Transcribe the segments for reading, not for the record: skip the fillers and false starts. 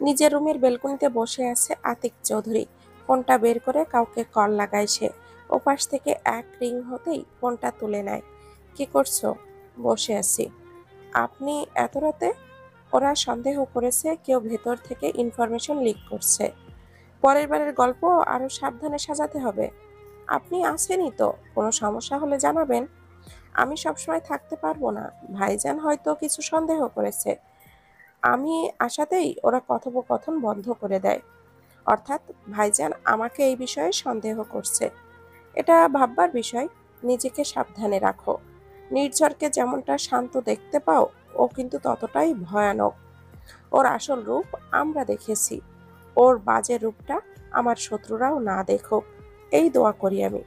নিজের রুমের বেলকনিতে বসে আছে আতিক চৌধুরী। ফোনটা বের করে কাউকে কল লাগায় সে। ওপাশ থেকে এক রিং হতেই ফোনটা তুলে নেয়। কি করছো? বসে আছি। আপনি এত রাতে? ওরা সন্দেহ করেছে কেউ ভেতর থেকে ইনফরমেশন লিক করছে। পরের বারের গল্প আরো সাবধানে সাজাতে হবে। আপনি আছেনই তো, কোনো সমস্যা হলে জানাবেন। আমি সবসময় থাকতে পারবো না। ভাইজান হয়তো কিছু সন্দেহ করেছে। আমি আসাতেই ওরা কথোপকথন বন্ধ করে দেয়। অর্থাৎ ভাইজান আমাকে এই বিষয়ে সন্দেহ করছে। এটা ভাববার বিষয়। নিজেকে সাবধানে রাখো। নির্ঝরকে যেমনটা শান্ত দেখতে পাও, ও কিন্তু ততটাই ভয়ানক। ওর আসল রূপ আমরা দেখেছি। ওর বাজে রূপটা আমার শত্রুরাও না দেখুক, এই দোয়া করি আমি।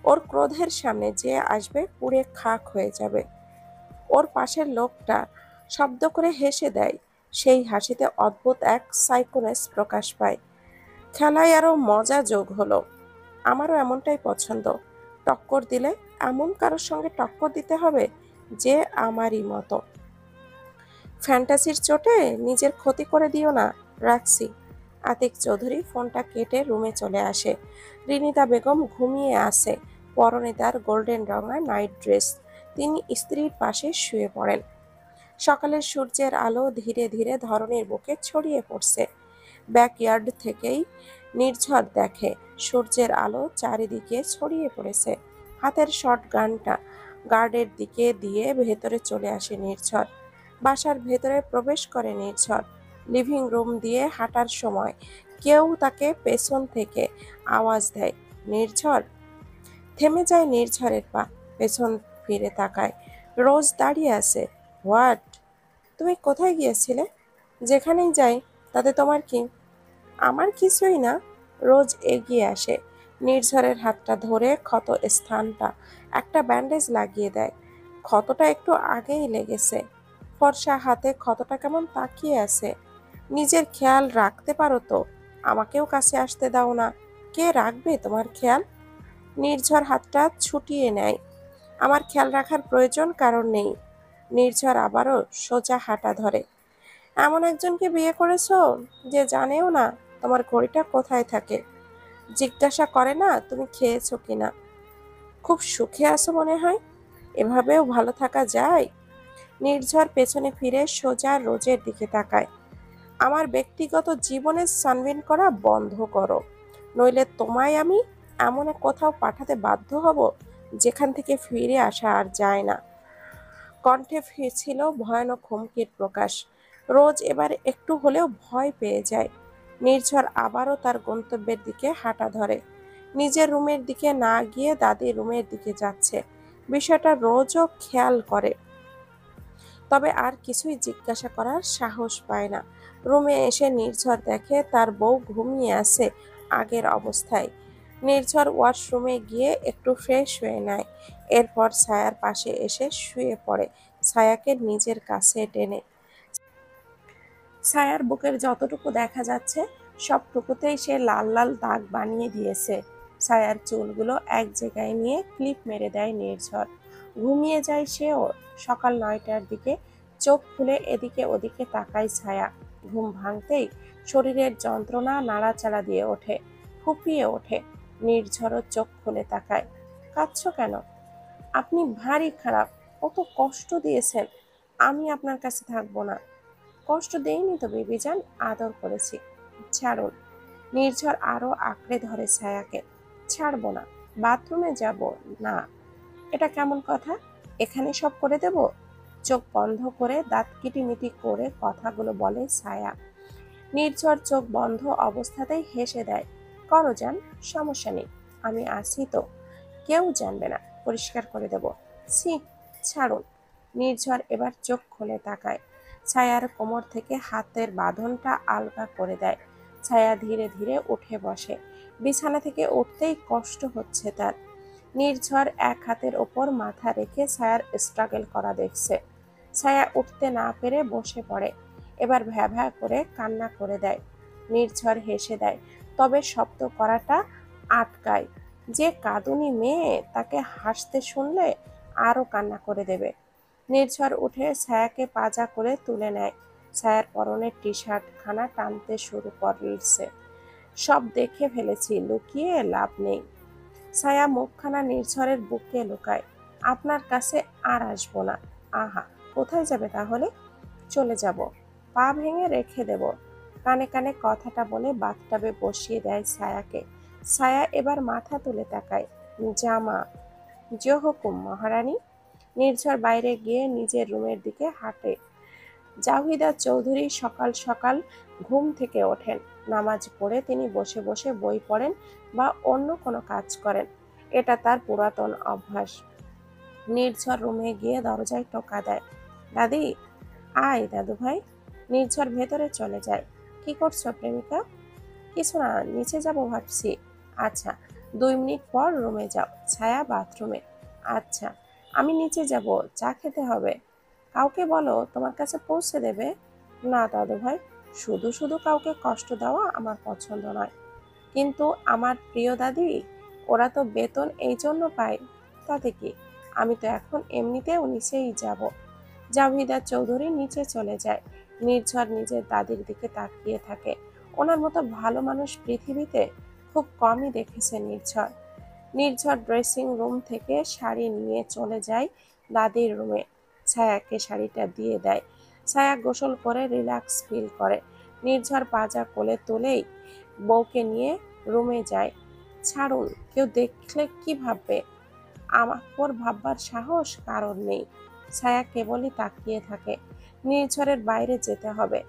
ওর ক্রোধের সামনে যে আসবে পুড়ে খাক হয়ে যাবে। ওর পাশের লোকটা শব্দ করে হেসে দেয়। সেই হাসিতে অদ্ভুত এক সাইকোনেস প্রকাশ পায়। খেলায় আরো মজা যোগ হলো। আমারও এমনটাই পছন্দ। টক্কর দিলে এমন কারোর সঙ্গে টক্কর দিতে হবে যে আমারই মতো। ফ্যান্টাসির চোটে নিজের ক্ষতি করে দিও না। রাখছি। আতিক চৌধুরী ফোনটা কেটে রুমে চলে আসে। রিনিতা বেগম ঘুমিয়ে আছে, পরনে তার গোল্ডেন রঙা নাইট ড্রেস। তিনি স্ত্রীর পাশে শুয়ে পড়েন। সকালের সূর্যের আলো ধীরে ধীরে ধরণীর বুকে ছড়িয়ে পড়ছে। ব্যাকইয়ার্ড থেকেই নির্ঝর দেখে সূর্যের আলো চারিদিকে ছড়িয়ে পড়েছে। হাতের শর্ট গানটা গার্ডের দিকে দিয়ে ভেতরে চলে আসে নির্ঝর। বাসার ভেতরে প্রবেশ করে নির্ঝর। লিভিং রুম দিয়ে হাঁটার সময় কেউ তাকে পেছন থেকে আওয়াজ দেয়, নির্ঝর। থেমে যায় নির্ঝরের পা। পেছন ফিরে তাকায়। রোজ দাঁড়িয়ে আছে। হোয়াট? তুমি কোথায় গিয়েছিলে? যেখানেই যাই তাতে তোমার কি? আমার কিছুই না। রোজ এগিয়ে আসে। নির্ঝরের হাতটা ধরে ক্ষত স্থানটা একটা ব্যান্ডেজ লাগিয়ে দেয়। ক্ষতটা একটু আগেই লেগেছে। ফর্সা হাতে ক্ষতটা কেমন তাকিয়ে আছে। নিজের খেয়াল রাখতে পারো তো? আমাকেও কাছে আসতে দাও না। কে রাখবে তোমার খেয়াল? নির্ঝর হাতটা ছুটিয়ে নেয়। আমার খেয়াল রাখার প্রয়োজন কারণ নেই। নির্ঝর আবারও সোজা হাঁটা ধরে। এমন একজনকে বিয়ে করেছো যে জানেও না তোমার ঘড়িটা কোথায় থাকে, জিজ্ঞাসা করে না তুমি খেয়েছো কিনা। খুব সুখে আছো মনে হয়। এভাবেও ভালো থাকা যায়? নির্ঝর পেছনে ফিরে সোজা রোজের দিকে তাকায়। আমার ব্যক্তিগত জীবনে সানভিন করা বন্ধ করো, নইলে তোমায় আমি এমন এক কোথাও পাঠাতে বাধ্য হব যেখান থেকে ফিরে আসা আর যায় না। কণ্ঠে ছিল ভয়ানক হুমকির প্রকাশ। রোজ এবার একটু হলেও ভয় পেয়ে যায়। নির্ঝর আবারও তার গন্তব্যের দিকে হাঁটা ধরে। নিজের রুমের দিকে না গিয়ে দাদির রুমের দিকে যাচ্ছে। বিষয়টা রোজও খেয়াল করে, তবে আর কিছুই জিজ্ঞাসা করার সাহস পায় না। রুমে এসে নির্ঝর দেখে তার বউ ঘুমিয়ে আছে আগের অবস্থায়। নির্ঝর ওয়াশরুমে গিয়ে একটু ফ্রেশ হয়ে নেয়। এরপর ছায়ার পাশে এসে শুয়ে পড়ে, ছায়াকে নিজের কাছে টেনে। ছায়ার বুকের যতটুকু দেখা যাচ্ছে সবটুকুতেই সে লাল লাল দাগ বানিয়ে দিয়েছে। ছায়ার চুলগুলো এক জায়গায় নিয়ে ক্লিপ মেরে দেয় নির্ঝর। ঘুমিয়ে যায় সেও। সকাল 9টার দিকে চোখ খুলে এদিকে ওদিকে তাকায় ছায়া। ঘুম ভাঙতেই শরীরের যন্ত্রণা নাড়াচাড়া দিয়ে ওঠে, ফুপিয়ে ওঠে। নির্ঝরও চোখ খুলে তাকায়। কাঁদছো কেন? আপনি ভারী খারাপ। কত কষ্ট দিয়েছেন। আমি আপনার কাছে থাকবো না। কষ্ট দেইনি তো বেবিজান, আদর করেছি। ছাড়ুন। নির্ঝর আরো আঁকড়ে ধরে ছায়াকে। ছাড়বো না। বাথরুমে যাব না? এটা কেমন কথা? এখানে সব করে দেব? চোখ বন্ধ করে দাঁত কিটিমিটি করে কথাগুলো বলে ছায়া। নির্ঝর চোখ বন্ধ অবস্থাতেই হেসে দেয়। করো যান, সমস্যা নেই। আমি আছি তো। কেউ জানবে না। পরিষ্কার করে দেব। ছি, ছাড়ুন। নির্ঝর এবার চোখ খুলে তাকায়। ছায়ার কোমর থেকে হাতের বাঁধনটা আলগা করে দেয়। ছায়া ধীরে ধীরে উঠে বসে। বিছানা থেকে উঠতেই কষ্ট হচ্ছে তার। নির্ঝর এক হাতের ওপর মাথা রেখে ছায়ার স্ট্রাগল করা দেখছে। ছায়া উঠতে না পেরে বসে পড়ে। এবার ভ্যা ভ্যা করে কান্না করে দেয়। নির্ঝর হেসে দেয়, তবে শব্দ করাটা আটকায়। যে কাঁদুনি মেয়ে, তাকে হাসতে শুনলে আরো কান্না করে দেবে। নির্ঝর উঠে ছায়াকে পাজা করে তুলে নেয়। ছায়ার পরনের টি শার্ট খানা টানতে শুরু করছে। সব দেখে ফেলেছি, লুকিয়ে লাভ নেই। ছায়া মুখখানা নির্ঝরের বুকে লুকায়। আপনার কাছে আর আসবো না। আহা, কোথায় যাবে তাহলে? চলে যাব, পা ভেঙে রেখে দেব। কানে কানে কথাটা বলে বাথটাবে বসিয়ে দেয় ছায়াকে। ছায়া এবার মাথা তুলে তাকায়। জামা। যে হুকুম মহারানী। নির্ঝর বাইরে গিয়ে নিজের রুমের দিকে হাঁটে। জাহিদা চৌধুরী সকাল সকাল ঘুম থেকে ওঠেন। নামাজ পড়ে তিনি বসে বসে বই পড়েন বা অন্য কোনো কাজ করেন। এটা তার পুরাতন অভ্যাস। নির্ঝর রুমে গিয়ে দরজায় টোকা দেয়। দাদি, আয় দাদু ভাই। নির্ঝর ভেতরে চলে যায়। কি করছো প্রেমিকা? কিছু না, নিচে যাব ভাবছি। আচ্ছা, 2 মিনিট পর রুমে যাও। ছায়া বাথরুমে। আচ্ছা, আমি নিচে যাব, চা খেতে হবে। কাউকে বলো তোমার কাছে পৌঁছে দেবে। না দাদু ভাই, শুধু শুধু কাউকে কষ্ট দেওয়া আমার পছন্দ নয়। কিন্তু আমার প্রিয় দাদি, ওরা তো বেতন এই জন্য পায়। তাতে কি, আমি তো এখন এমনিতেও নিচেই যাব। জাভিদা চৌধুরী নিচে চলে যায়। নির্ঝর নিজের দাদির দিকে তাকিয়ে থাকে। ওনার মতো ভালো মানুষ পৃথিবীতে খুব কমই দেখেছে নির্ঝর। নির্ঝর ড্রেসিং রুম থেকে শাড়ি নিয়ে চলে যায় দাদির রুমে। ছায়াকে শাড়িটা দিয়ে দেয়। ছায়া গোসল করে রিল্যাক্স ফিল করে। নির্ঝর পাজা কোলে তুলেই বউকে নিয়ে রুমে যায়। ছাড়ুন, কেউ দেখলে কি ভাববে? আমার পর ভাববার সাহস কারণ নেই। ছায়া কেবলই তাকিয়ে থাকে। নির্ঝরের বাইরে যেতে হবে।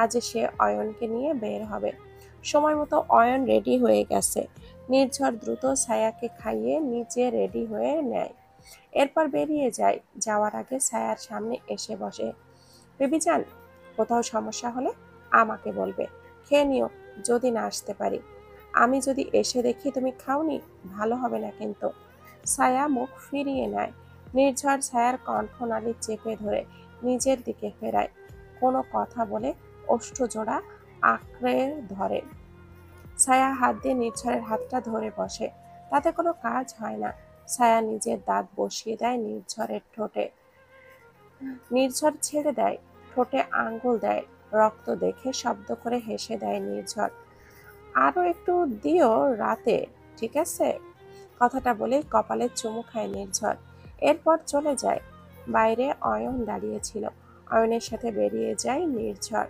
আজ সে অয়নকে নিয়ে বের হবে। সময় মতো অয়ন রেডি হয়ে গেছে। নির্ঝর দ্রুত ছায়াকে খাইয়ে নিচে রেডি হয়ে নেয়। এরপর বেরিয়ে যায়। যাওয়ার আগে ছায়ার সামনে এসে বসে। বেবি যান, কোথাও সমস্যা হলে আমাকে বলবে। খেয়ে নিও যদি না আসতে পারি। আমি যদি এসে দেখি তুমি খাওনি, ভালো হবে না কিন্তু। ছায়া মুখ ফিরিয়ে নেয়। নির্ঝর ছায়ার কণ্ঠনালী চেপে ধরে নিজের দিকে ফেরায়। কোনো কথা বলে ওষ্ঠজোড়া আঁকড়ে ধরে। ছায়া হাত দিয়ে নির্ঝরের হাতটা ধরে বসে। তাতে কোনো কাজ হয় না। ছায়া নিজের দাঁত বসিয়ে দেয় নির্ঝরের ঠোঁটে। নির্ঝর ছেড়ে দেয়। ঠোঁটে আঙ্গুল দেয়। রক্ত দেখে শব্দ করে হেসে দেয় নির্ঝর। আরো একটু দিও রাতে, ঠিক আছে? কথাটা বলেই কপালে চুমু খায় নির্ঝর। এরপর চলে যায়। বাইরে অয়ন দাঁড়িয়েছিল। অয়নের সাথে বেরিয়ে যায় নির্ঝর।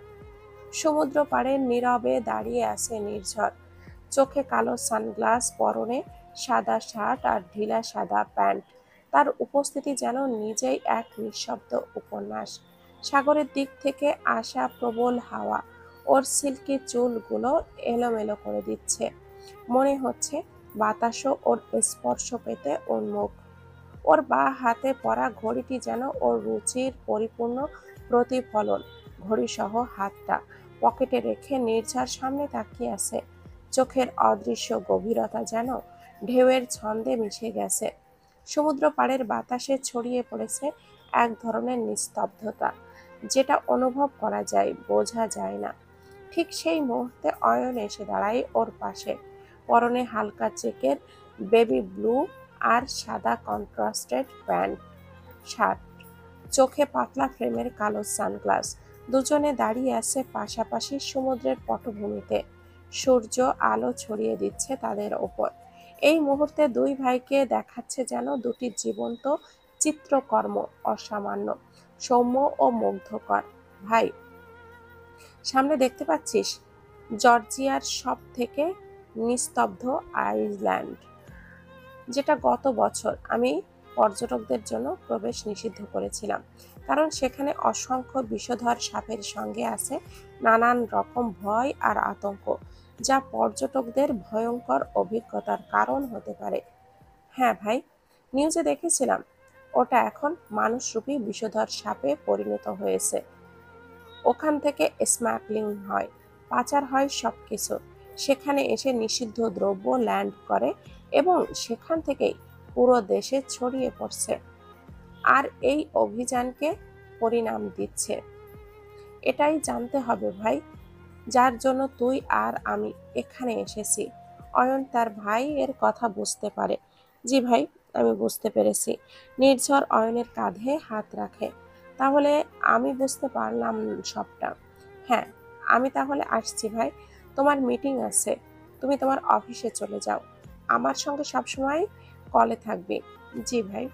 সমুদ্র পাড়ে নীরবে দাঁড়িয়ে আছে নির্ঝর। চোখে কালো সানগ্লাস, পরনে সাদা শার্ট আর ঢিলা সাদা প্যান্ট। তার উপস্থিতি যেন নিজেই এক নিঃশব্দ উপন্যাস। সাগরের দিক থেকে আসা প্রবল হাওয়া ওর সিল্কি চুলগুলো এলোমেলো করে দিচ্ছে। মনে হচ্ছে বাতাসও ওর স্পর্শ পেতে উন্মুখ। ওর বাঁ হাতে পরা ঘড়িটি যেন ওর রুচির পরিপূর্ণ প্রতিফলন। ঘড়িসহ হাতটা পকেটে রেখে নির্ঝর সামনে তাকিয়ে আছে। চোখের অদৃশ্য গভীরতা যেন ঢেউয়ের ছন্দে মিশে গেছে। সমুদ্র পাড়ের বাতাসে ছড়িয়ে পড়েছে এক ধরনের নিস্তব্ধতা, যেটা অনুভব করা যায়, বোঝা যায় না। ঠিক সেই মুহূর্তে অয়ন এসে দাঁড়ায় ওর পাশে। পরনে হালকা চেকের বেবি ব্লু আর সাদা কন্ট্রাস্টেড প্যান্ট শার্ট, চোখে পাতলা ফ্রেমের কালো সানগ্লাস। দুজনে দাঁড়িয়ে আছে পাশাপাশি সমুদ্রের পটভূমিতে। সূর্য আলো ছড়িয়ে দিচ্ছে তাদের ওপর। এই মুহূর্তে দুই ভাইকে দেখাচ্ছে যেন দুটি জীবন্ত চিত্রকর্ম, অসামান্য, সৌম্য ও মুগ্ধকর। ভাই, সামনে দেখতে পাচ্ছিস জর্জিয়ার সব থেকে নিস্তব্ধ আইল্যান্ড, যেটা গত বছর আমি পর্যটকদের জন্য প্রবেশ নিষিদ্ধ করেছিলাম, কারণ সেখানে অসংখ্য বিষধর সাপের সঙ্গে আছে নানান রকম ভয় আর আতঙ্ক, যা পর্যটকদের ভয়ঙ্কর অভিজ্ঞতার কারণ হতে পারে। হ্যাঁ ভাই, নিউজে দেখেছিলাম। ওটা এখন মানুষরূপী বিষধর সাপে পরিণত হয়েছে। ওখান থেকে স্মাগলিং হয়, পাচার হয় সবকিছু। সেখানে এসে নিষিদ্ধ দ্রব্য ল্যান্ড করে এবং সেখান থেকেই পুরো দেশে ছড়িয়ে পড়ছে। আর এই অভিযানকে পরিণাম দিচ্ছে। এটাই জানতে হবে ভাই, যার জন্য তুই আর আমি এখানে এসেছি। অয়ন তার ভাই এর কথা বুঝতে পারে। জি ভাই, আমি বুঝতে পেরেছি। নির্ঝর অয়নের কাঁধে হাত রাখে। তাহলে আমি বুঝতে পারলাম সবটা। হ্যাঁ, আমি তাহলে আসছি ভাই। তোমার মিটিং আছে, তুমি তোমার অফিসে চলে যাও। আমার সঙ্গে সবসময় কলে থাকবে। জি ভাই।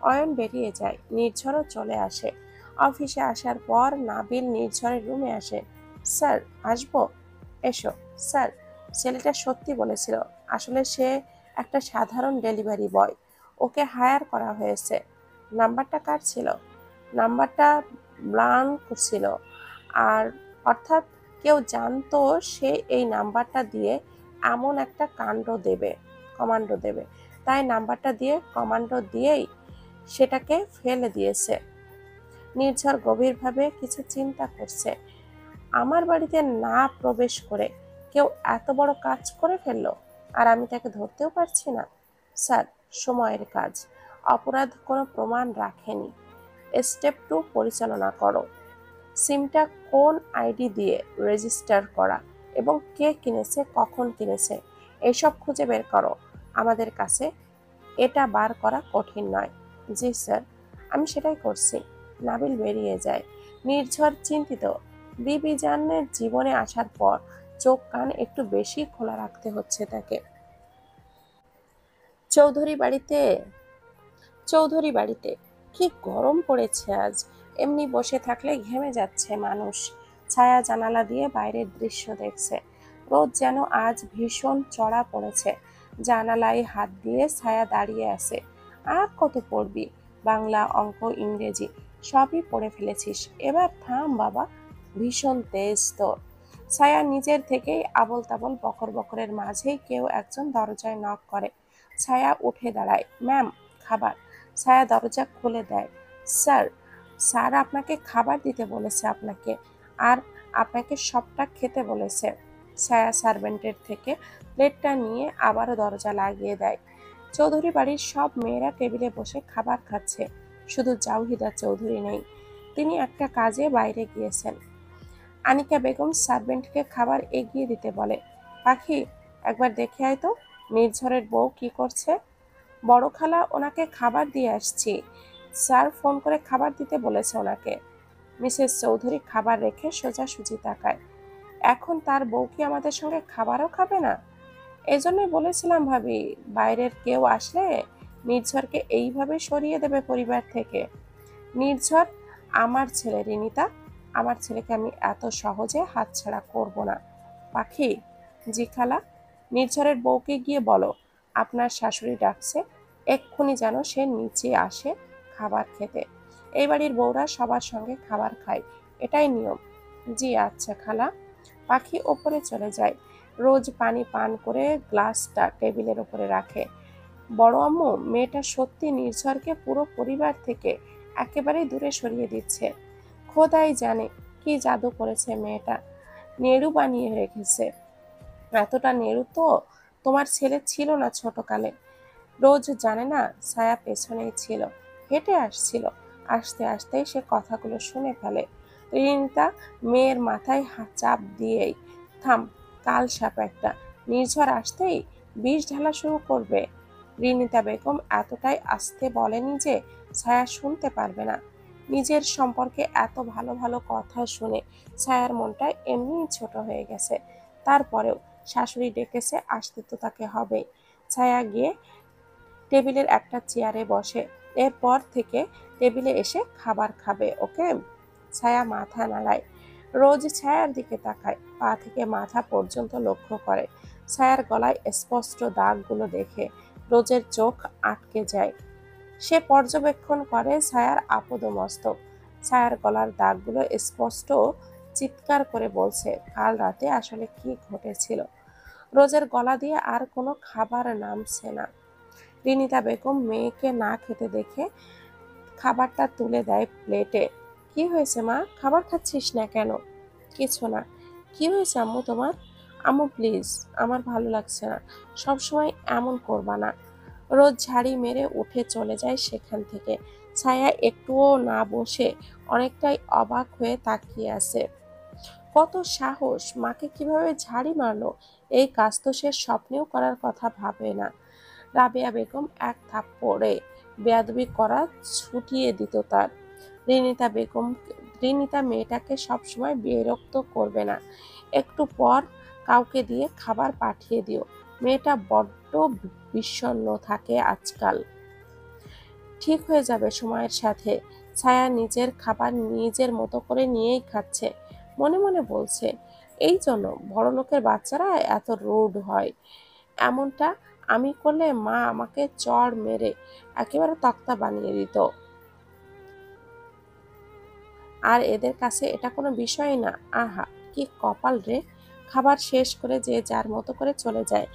অয়ন বেরিয়ে যায়, নির্ঝরও চলে আসে। অফিসে আসার পর নাবিল নির্ঝরের রুমে আসে। স্যার, আসবো? এসো। স্যার, ছেলেটা সত্যি বলেছিল। আসলে সে একটা সাধারণ ডেলিভারি বয়। ওকে হায়ার করা হয়েছে। নাম্বারটা কার ছিল? নাম্বারটা ব্লাঙ্ক ছিল। আর অর্থাৎ কেউ জানতো সে এই নাম্বারটা দিয়ে এমন একটা কমান্ডো দেবে, তাই নাম্বারটা দিয়ে কমান্ডো দিয়েই সেটাকে ফেলে দিয়েছে। নির্ঝর গভীরভাবে কিছু চিন্তা করছে। আমার বাড়িতে না প্রবেশ করে কেউ এত বড় কাজ করে ফেললো, আর আমি তাকে ধরতেও পারছি না। স্যার, সময়ের কাজ। অপরাধ কোনো প্রমাণ রাখেনি। স্টেপ 2 পরিচালনা করো। সিমটা কোন আইডি দিয়ে রেজিস্টার করা এবং কে কিনেছে, কখন কিনেছে, এসব খুঁজে বের করো। আমাদের কাছে এটা বার করা কঠিন নয়। জি স্যার, আমি সেটাই করছি। নাবিল বেরিয়ে যায়। নির্ঝর চিন্তিত। বিবি জানের জীবনে আসার পর চোখ কান একটু বেশি খোলা রাখতে হচ্ছে তাকে। চৌধুরী বাড়িতে চৌধুরী বাড়িতে কি গরম পড়েছে আজ। এমনি বসে থাকলে ঘেমে যাচ্ছে মানুষ। ছায়া জানালা দিয়ে বাইরের দৃশ্য দেখছে। রোদ যেন আজ ভীষণ চড়া পড়েছে। জানালায় হাত দিয়ে ছায়া দাঁড়িয়ে আছে। আর কত পড়বি? বাংলা, অঙ্ক, ইংরেজি সবই পড়ে ফেলেছিস, এবার থাম বাবা। ভীষণ তেজ তোর। ছায়া নিজের থেকেই আবল তাবল বকর বকরের মাঝেই কেউ একজন দরজায় নক করে। ছায়া উঠে দাঁড়ায়। ম্যাম, খাবার। ছায়া দরজা খুলে দেয়। স্যার, স্যার আপনাকে খাবার দিতে বলেছে আপনাকে, আর আপনাকে সবটা খেতে বলেছে। ছায়া সার্ভেন্টের থেকে প্লেটটা নিয়ে আবারও দরজা লাগিয়ে দেয়। চৌধুরী বাড়ির সব মেয়েরা টেবিলে বসে খাবার খাচ্ছে, শুধু জাওহিদা চৌধুরী নেই। তিনি একটা কাজে বাইরে গিয়েছেন। আনিকা বেগম সার্ভেন্টকে খাবার এগিয়ে দিতে বলে। পাখি, একবার দেখে আয় তো নির্ঝরের বউ কি করছে। বড় খালা ওনাকে খাবার দিয়ে আসছি। স্যার ফোন করে খাবার দিতে বলেছে ওনাকে। মিসেস চৌধুরী খাবার রেখে সোজাসুজি তাকায়। এখন তার বউ কি আমাদের সঙ্গে খাবারও খাবে না? এজন্যই বলেছিলাম ভাবি, বাইরের কেউ আসলে নির্ঝরকে এইভাবে সরিয়ে দেবে পরিবার থেকে। নির্ঝর আমার ছেলে রিনিতা, আমার ছেলেকে আমি এত সহজে হাতছাড়া করব না। পাখি। জি খালা। নির্ঝরের বউকে গিয়ে বলো আপনার শাশুড়ি ডাকছে, এক্ষুনি যেন সে নিচে আসে খাবার খেতে। এই বাড়ির বউরা সবার সঙ্গে খাবার খায়, এটাই নিয়ম। জি আচ্ছা খালা। পাখি ওপরে চলে যায়। রোজ পানি পান করে গ্লাসটা টেবিলের উপরে রাখে। বড় আম্মু, মেয়েটা সত্যি নির্ঝরকে পুরো পরিবার থেকে একেবারেই দূরে সরিয়ে দিচ্ছে। খোদাই জানে কি জাদু করেছে মেয়েটা, নেড়ু বানিয়ে রেখেছে। এতটা নেড়ু তো তোমার ছেলে ছিল না ছোটকালে। রোজ জানে না ছায়া পেছনেই ছিল, হেঁটে আসছিল। আসতে আসতেই সে কথাগুলো শুনে ফেলে। রিনিতা মেয়ের মাথায় চাপ দিয়েই, থাম, কাল সাপ একটা। নির্ঝর আসতেই বিষ ঢালা শুরু করবে। রিনিতা বেগম এতটাই আস্তে বলেনি যে ছায়া শুনতে পারবে না। নিজের সম্পর্কে এত ভালো ভালো কথা শুনে ছায়ার মনটা এমনিই ছোট হয়ে গেছে। তারপরেও শাশুড়ি ডেকেছে, আসতে তো তাকে হবেই। ছায়া গিয়ে টেবিলের একটা চেয়ারে বসে। এরপর থেকে টেবিলে এসে খাবার খাবে, ওকে? ছায়া মাথা নাড়ায়। রোজ ছায়ার দিকে তাকায়, পা থেকে মাথা পর্যন্ত লক্ষ্য করে। ছায়ার গলায় স্পষ্ট দাগগুলো দেখে রোজের চোখ আটকে যায়। সে পর্যবেক্ষণ করে ছায়ার আপদমস্তক। ছায়ার গলার দাগগুলো স্পষ্ট, চিৎকার করে বলছে কাল রাতে আসলে কি ঘটেছিল। রোজের গলা দিয়ে আর কোনো খাবার নামছে না। রিনিতা বেগম মেয়েকে না খেতে দেখে খাবারটা তুলে দেয় প্লেটে। কি হয়েছে মা, খাবার খাচ্ছিস না কেন? কিছু না। কি হয়েছে আম্মু তোমার? আম্মু প্লিজ, আমার ভালো লাগছে না, সবসময় এমন করবা না। রোজ ঝাড়ি মেরে উঠে চলে যায় সেখান থেকে। ছায়া একটুও না বসে অনেকটাই অবাক হয়ে তাকিয়ে আছে। কত সাহস, মাকে কিভাবে ঝাড়ি মারলো! এই কাজ তো সে স্বপ্নেও করার কথা ভাবে না। রাবেয়া বেগম এক থাপ্পড়ে বেয়াদবি করা ছুটিয়ে দিত তার। রিনিতা বেগম রিনিতা মেয়েটাকে সবসময় বিরক্ত করবে না। একটু পর কাউকে দিয়ে খাবার পাঠিয়ে দিও। মেয়েটা বড্ড বিষণ্ণ থাকে আজকাল। ঠিক হয়ে যাবে সময়ের সাথে। ছায়া নিজের খাবার নিজের মতো করে নিয়েই খাচ্ছে। মনে মনে বলছে, এই জন্য বড়লোকের বাচ্চারা এত রুড হয়। এমনটা আমি করলে মা আমাকে চড় মেরে একেবারে তক্তা বানিয়ে দিত। আর এদের কাছে এটা কোনো বিষয় না। আহা, কি কপাল রে। খাবার শেষ করে যে যার মতো করে চলে যায়।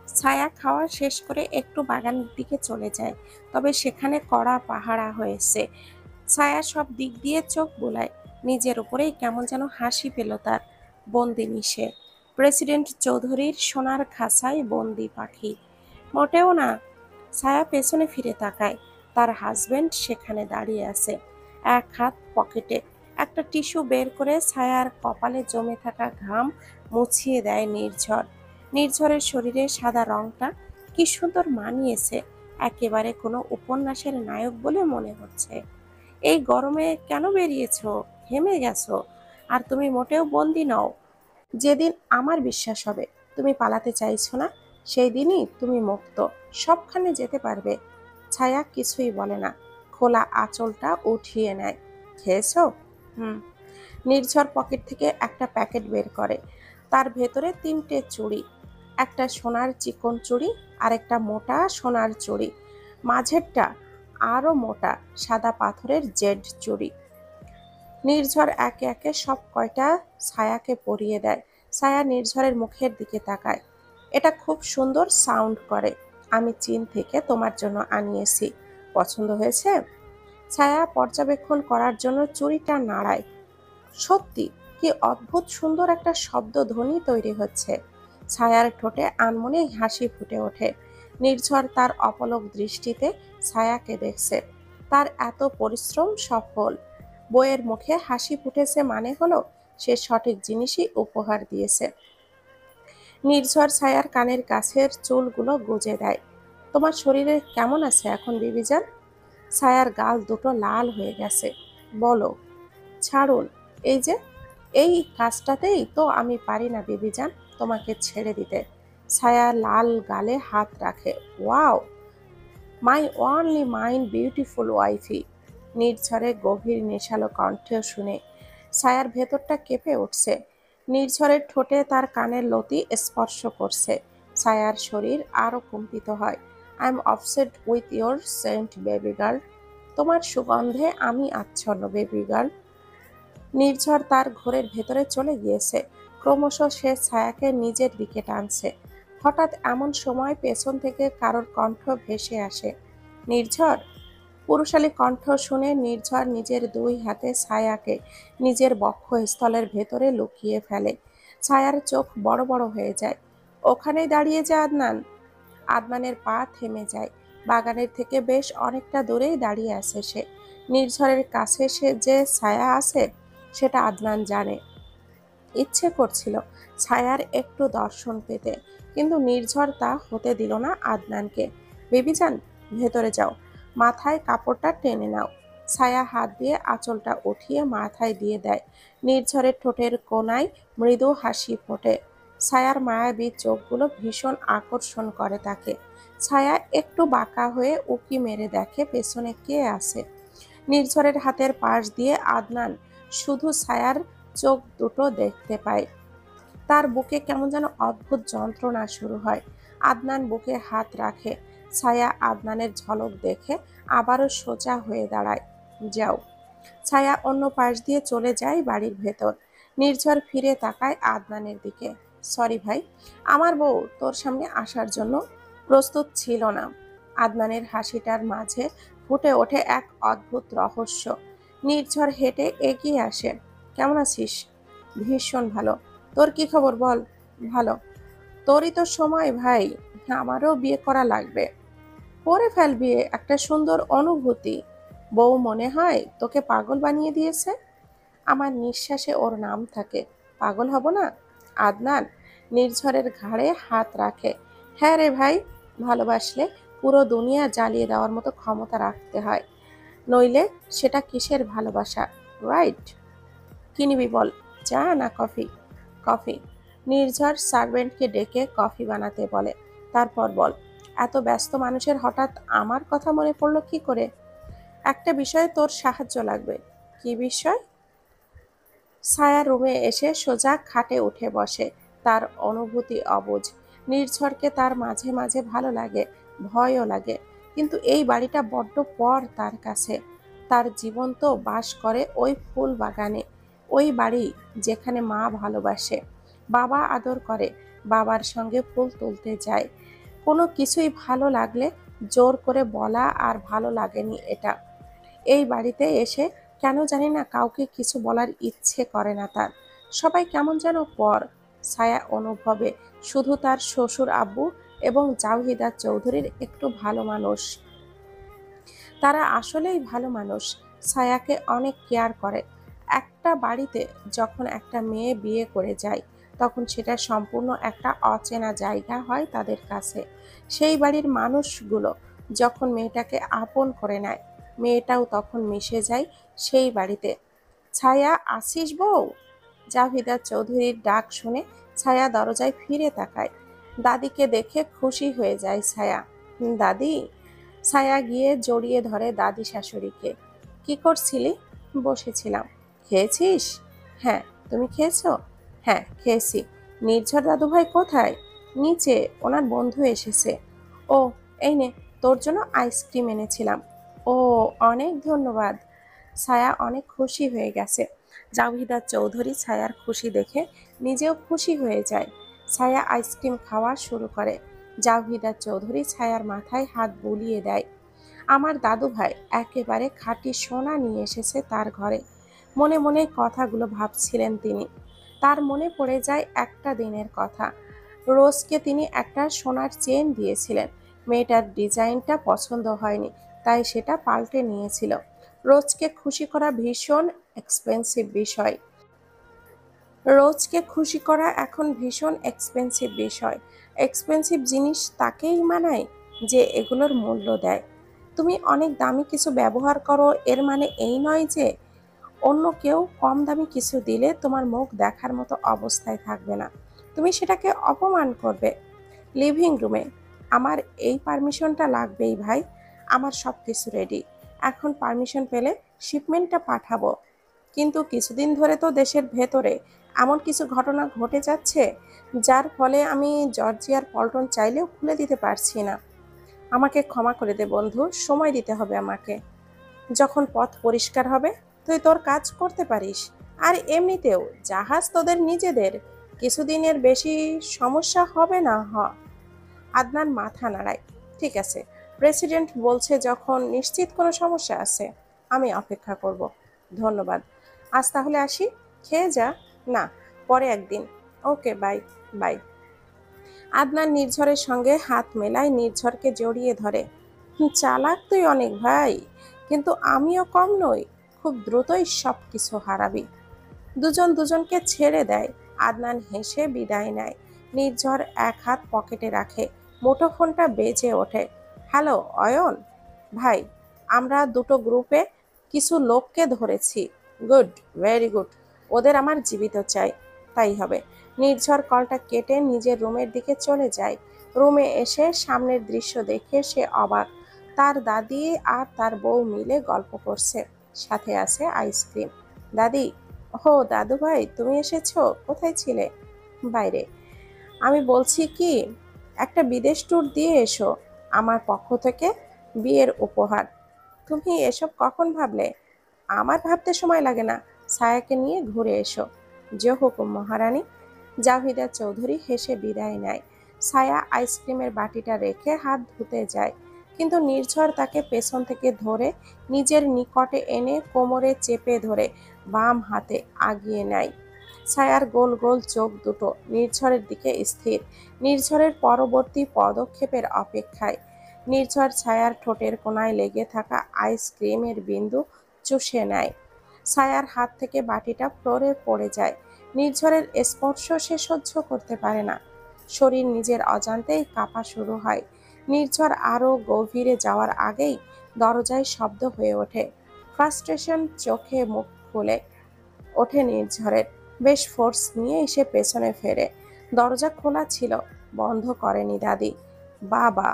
ছায়া খাওয়া শেষ করে একটু বাগানের দিকে চলে যায়। তবে সেখানে কড়া পাহারা হয়েছে। ছায়া সব দিক দিয়ে চোখ বুলায়। নিজের উপরেই কেমন যেন হাসি পেল তার। বন্দিনী সে। প্রেসিডেন্ট চৌধুরীর সোনার খাঁচায় বন্দি পাখি। মোটেও না। ছায়া পেছনে ফিরে তাকায়। তার হাজবেন্ড সেখানে দাঁড়িয়ে আছে, এক হাত পকেটে। একটা টিস্যু বের করে ছায়ার কপালে জমে থাকা ঘাম মুছিয়ে দেয় নির্ঝর। নির্ঝরের শরীরে সাদা রংটা কি সুন্দর মানিয়েছে। একেবারে কোনো উপন্যাসের নায়ক বলে মনে হচ্ছে। এই গরমে কেন বেরিয়েছো? ঘেমে গেছো। আর তুমি মোটেও বন্দি নও। যেদিন আমার বিশ্বাস হবে তুমি পালাতে চাইছো না, সেই দিনই তুমি মুক্ত। সবখানে যেতে পারবে। ছায়া কিছুই বলে না। খোলা আঁচলটা উঠিয়ে নেয়। খেয়েছো? হুম। নির্ঝর পকেট থেকে একটা প্যাকেট বের করে। তার ভেতরে 3টে চুড়ি। একটা সোনার চিকন চুড়ি, আর একটা মোটা সোনার চুড়ি। মাঝেরটা আরো মোটা সাদা পাথরের জেড চুড়ি। নির্ঝর একে একে সব কয়টা ছায়াকে পরিয়ে দেয়। ছায়া নির্ঝরের মুখের দিকে তাকায়। এটা খুব সুন্দর সাউন্ড করে। আমি চীন থেকে তোমার জন্য আনিয়েছি। পছন্দ হয়েছে? ছায়া পর্যবেক্ষণ করার জন্য চুড়িটা নাড়ায়। সত্যি, কি অদ্ভুত সুন্দর একটা শব্দধ্বনি তৈরি হচ্ছে। ছায়ার ঠোঁটে আনমনেই হাসি ফুটে ওঠে। নির্ঝর তার অপলক দৃষ্টিতে ছায়াকে দেখছে। তার এত পরিশ্রম সফল। বইয়ের মুখে হাসি ফুটেছে মানে হলো সে সঠিক জিনিসই উপহার দিয়েছে। নির্ঝর ছায়ার কানের কাছের চুলগুলো গুজে দেয়। তোমার শরীরে কেমন আছে এখন বিবিজান? ছায়ার গাল দুটো লাল হয়ে গেছে। বলো। ছাড়ুন। এই যে, এই কাজটাতেই তো আমি পারি না বিবিজান তোমাকে ছেড়ে দিতে। ছায়া লাল গালে হাত রাখে। ওয়াও, মাই ওনলি মাইন বিউটিফুল ওয়াইফি। নির্ঝরের গভীর নেশালো কণ্ঠ শুনে ছায়ার ভেতরটা কেঁপে উঠছে। নির্ঝরের ঠোঁটে তার কানের লতি স্পর্শ করছে। ছায়ার শরীর আরো কম্পিত হয়। I am obsessed with your scent baby girl. তোমার সুগন্ধে আমি আচ্ছন্ন বেবি গার্ল। নির্ঝর তার ঘোরের ভেতরে চলে গিয়েছে। ক্রমশ সে ছায়াকে নিজের দিকে টানছে। হঠাৎ এমন সময় পেছন থেকে কারোর কণ্ঠ ভেসে আসে, নির্ঝর। পুরুষালী কণ্ঠ শুনে নির্ঝর নিজের দুই হাতে ছায়াকে নিজের বক্ষস্থলের ভেতরে লুকিয়ে ফেলে। ছায়ার চোখ বড় বড় হয়ে যায়। ওখানেই দাঁড়িয়ে যায় আদনান। আদনানের পা থেমে যায়। বাগানের থেকে বেশ অনেকটা দূরেই দাঁড়িয়ে আছে সে। নির্ঝরের কাছে সে যে ছায়া আছে সেটা আদনান জানে। ইচ্ছে করছিল ছায়ার একটু দর্শন পেতে, কিন্তু নির্ঝর তা হতে দিল না আদনানকে। বেবিজান, ভেতরে যাও। মাথায় কাপড়টা টেনে নাও। ছায়া হাত দিয়ে আঁচলটা উঠিয়ে মাথায় দিয়ে দেয়। নির্ঝরের ঠোঁটের কোণায় মৃদু হাসি ফোটে। ছায়ার মায়াবী চোখগুলো ভীষণ আকর্ষণ করে তাকে। ছায়া একটু বাঁকা হয়ে উকি মেরে দেখে পেছনে কে আছে। নির্ঝরের হাতের পাশ দিয়ে আদনান শুধু ছায়ার চোখ দুটো দেখতে পায়। তার বুকে কেমন যেন অদ্ভুত যন্ত্রণা শুরু হয়। আদনান বুকে হাত রাখে। ছায়া আদনানের ঝলক দেখে আবারও সোজা হয়ে দাঁড়ায়। যাও। ছায়া অন্য পাশ দিয়ে চলে যায় বাড়ির ভেতর। নির্ঝর ফিরে তাকায় আদনানের দিকে। সরি ভাই, আমার বউ তোর সামনে আসার জন্য প্রস্তুত ছিল না। আদনানের হাসিটার মাঝে ফুটে ওঠে এক অদ্ভুত রহস্য। নির্ঝর হেঁটে এগিয়ে আসে। কেমন আছিস? ভীষণ ভালো। তোর কি খবর বল? ভালো। তোরই তো সময় ভাই। আমারও বিয়ে করা লাগবে। করে ফেল বিয়ে, একটা সুন্দর অনুভূতি। বউ মনে হয় তোকে পাগল বানিয়ে দিয়েছে। আমার নিঃশ্বাসে ওর নাম থাকে। পাগল হব না? আদনান নির্ঝরের ঘাড়ে হাত রাখে। হ্যাঁ রে ভাই, ভালোবাসলে পুরো দুনিয়া জ্বালিয়ে দেওয়ার মতো ক্ষমতা রাখতে হয়। নইলে সেটা কিসের ভালোবাসা, রাইট? কি নিবি বল, চা না কফি? কফি। নির্ঝর সার্ভেন্টকে ডেকে কফি বানাতে বলে। তারপর বল, এত ব্যস্ত মানুষের হঠাৎ আমার কথা মনে পড়লো কি করে? একটা বিষয়ে তোর সাহায্য লাগবে। কি বিষয়? ছায়া রুমে এসে সোজা খাটে উঠে বসে। তার অনুভূতি অবুঝ। নির্ঝরকে তার মাঝে মাঝে ভালো লাগে, ভয়ও লাগে। কিন্তু এই বাড়িটা বড্ড পর তার কাছে। তার জীবন তো বাস করে ওই ফুল বাগানে, ওই বাড়ি যেখানে মা ভালোবাসে, বাবা আদর করে, বাবার সঙ্গে ফুল তুলতে যায়। কোনো কিছুই ভালো লাগলে জোর করে বলা আর ভালো লাগেনি এটা। এই বাড়িতে এসে কেন জানি না কাউকে কিছু বলার ইচ্ছে করে না তার। সবাই কেমন যেন পর। ছায়া অনুভবে শুধু তার শ্বশুর আব্বু এবং জাওহিদা চৌধুরীর একটু ভালো মানুষ। তারা আসলেই ভালো মানুষ। ছায়াকে অনেক কেয়ার করে। একটা বাড়িতে যখন একটা মেয়ে বিয়ে করে যায়, তখন সেটা সম্পূর্ণ একটা অচেনা জায়গা হয় তাদের কাছে। সেই বাড়ির মানুষগুলো যখন মেয়েটাকে আপন করে নেয়, মেয়েটাও তখন মিশে যায় সেই বাড়িতে। ছায়া, আসিস বউ? জাভিদা চৌধুরীর ডাক শুনে ছায়া দরজায় ফিরে তাকায়। দাদিকে দেখে খুশি হয়ে যায় ছায়া। দাদি। ছায়া গিয়ে জড়িয়ে ধরে দাদি শাশুড়িকে। কি করছিলি? বসেছিলাম। খেয়েছিস? হ্যাঁ। তুমি খেয়েছো? হ্যাঁ, খেয়েছি। নির্ঝর দাদুভাই কোথায়? নিচে, ওনার বন্ধু এসেছে। ও, এই নে, তোর জন্য আইসক্রিম এনেছিলাম। ও, অনেক ধন্যবাদ। ছায়া অনেক খুশি হয়ে গেছে। জাভিদা চৌধুরী ছায়ার খুশি দেখে নিজেও খুশি হয়ে যায়। ছায়া আইসক্রিম খাওয়া শুরু করে। জাভিদা চৌধুরী ছায়ার মাথায় হাত বুলিয়ে দেয়। আমার দাদু ভাই একেবারে খাঁটি সোনা নিয়ে এসেছে তার ঘরে। মনে মনে কথাগুলো ভাবছিলেন তিনি। তার মনে পড়ে যায় একটা দিনের কথা। রোজকে তিনি একটা সোনার চেন দিয়েছিলেন। মেয়েটার ডিজাইনটা পছন্দ হয়নি, তাই সেটা পাল্টে নিয়েছিল। রোজকে খুশি করা ভীষণ এক্সপেন্সিভ বিষয়। রোজকে খুশি করা এখন ভীষণ এক্সপেন্সিভ বিষয়। এক্সপেন্সিভ জিনিস তাকেই মানায় যে এগুলোর মূল্য দেয়। তুমি অনেক দামি কিছু ব্যবহার করো, এর মানে এই নয় যে অন্য কেউ কম দামি কিছু দিলে তোমার মুখ দেখার মতো অবস্থায় থাকবে না, তুমি সেটাকে অপমান করবে। লিভিং রুমে, আমার এই পারমিশনটা লাগবেই ভাই। আমার সব কিছু রেডি। এখন পারমিশন পেলে শিপমেন্টটা পাঠাবো। কিন্তু কিছুদিন ধরে তো দেশের ভেতরে এমন কিছু ঘটনা ঘটে যাচ্ছে, যার ফলে আমি জর্জিয়ার পল্টন চাইলেও খুলে দিতে পারছি না। আমাকে ক্ষমা করে দে বন্ধু, সময় দিতে হবে আমাকে। যখন পথ পরিষ্কার হবে তুই তোর কাজ করতে পারিস। আর এমনিতেও জাহাজ তোদের নিজেদের, কিছুদিনের বেশি সমস্যা হবে না। আদনান মাথা নাড়ায়। ঠিক আছে, প্রেসিডেন্ট বলছে যখন নিশ্চিত কোনো সমস্যা আছে। আমি অপেক্ষা করব। ধন্যবাদ। আজ তাহলে আসি। খেয়ে যা। না, পরে একদিন। ওকে, বাই। বাই। আদনান নির্ঝরের সঙ্গে হাত মেলায়, নির্ঝরকে জড়িয়ে ধরে। চালাক তুই অনেক ভাই, কিন্তু আমিও কম নই। খুব দ্রুতই সব কিছু হারাবি। দুজন দুজনকে ছেড়ে দেয়। আদনান হেসে বিদায় নেয়। নির্ঝর এক হাত পকেটে রাখে। মুঠোফোনটা বেজে ওঠে। হ্যালো অয়ন ভাই, আমরা দুটো গ্রুপে কিছু লোককে ধরেছি। Good, very good. ওদের আমার জীবিত চাই। তাই হবে। নির্ঝর কলটা কেটে নিজের রুমের দিকে চলে যায়। রুমে এসে সামনের দৃশ্য দেখে সে অবাক। তার দাদি আর তার বউ মিলে গল্প করছে, সাথে আছে আইসক্রিম। দাদি, ও দাদু ভাই, তুমি এসেছো? কোথায় ছিলে? বাইরে। আমি বলছি কি, একটা বিদেশ ট্যুর দিয়ে এসো আমার পক্ষ থেকে, বিয়ের উপহার। তুমি এসব কখন ভাবলে? আমার ভাবতে সময় লাগে না। ছায়াকে নিয়ে ঘুরে এসো। যে হুকুম মহারানী। জাভিদা চৌধুরী হেসে বিদায় নেয়। ছায়া আইসক্রিমের বাটিটা রেখে হাত ধুতে যায়, কিন্তু নির্ঝর তাকে পেছন থেকে ধরে নিজের নিকটে এনে কোমরে চেপে ধরে বাম হাতে আগিয়ে নেয়। ছায়ার গোল গোল চোখ দুটো নির্ঝরের দিকে স্থির, নির্ঝরের পরবর্তী পদক্ষেপের অপেক্ষায়। নির্ঝর ছায়ার ঠোঁটের কোণায় লেগে থাকা আইসক্রিমের বিন্দু চুষে নেয়। ছায়ার হাত থেকে বাটিটা ফ্লোরে পড়ে যায়। নির্ঝরের স্পর্শ সে সহ্য করতে পারে না। শরীর নিজের অজান্তেই কাঁপা শুরু হয়। নির্ঝর আরো গভীরে যাওয়ার আগেই দরজায় শব্দ হয়ে ওঠে। ফ্রাস্ট্রেশন চোখে মুখ ফুলে ওঠে নির্ঝরের। বেশ ফোর্স নিয়ে এসে পেছনে ফেরে। দরজা খোলা ছিল, বন্ধ করেনি দাদি। বাবা,